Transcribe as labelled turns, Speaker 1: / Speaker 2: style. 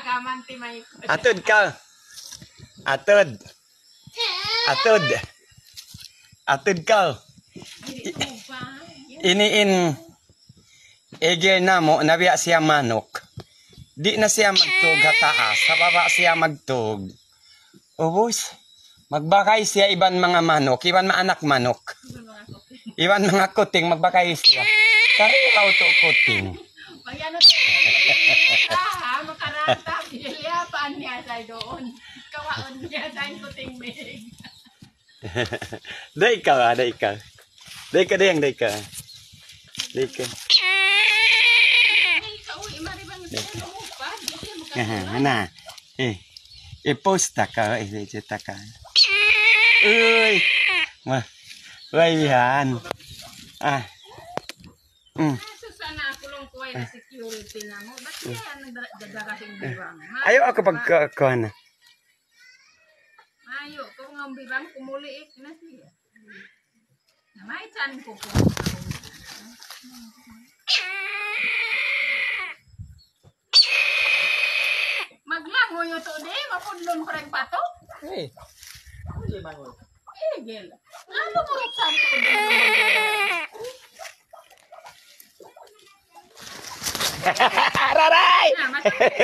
Speaker 1: Kaman ti may.
Speaker 2: Atod ka. Atod. Atod. Atod ka. Iniin. Egel na mo, nabiya siya manok. Di na siya magtug hataas. Sa baba siya magtug. Ubus. Magbakay siya iban mga manok. Iban maanak manok. Iban mga kuting. Magbakay siya. Kari ikaw to kuting.
Speaker 1: Magano to. Makaranta. Piliapaan niya sa doon. Kawaon niya sa kuting mig.
Speaker 2: Day ka, day ka. Day ka dayang, day ka. Day ka. Na. I-post ka, i-cita ka. Uy. Uy, yan.
Speaker 1: Sana kulong ko ay na security na mo. Ba't kaya nagdadarating biwang?
Speaker 2: Ayaw ako pagkakuha na.
Speaker 1: Ayo, kung ang biwang kumuliik na siya. Namay chan ko po. Maglango yun to di, mapudlon pa rin pato.
Speaker 2: Hey. Hindi mangon.
Speaker 1: Igil. Ano mo rin chan ko di?
Speaker 2: Raray!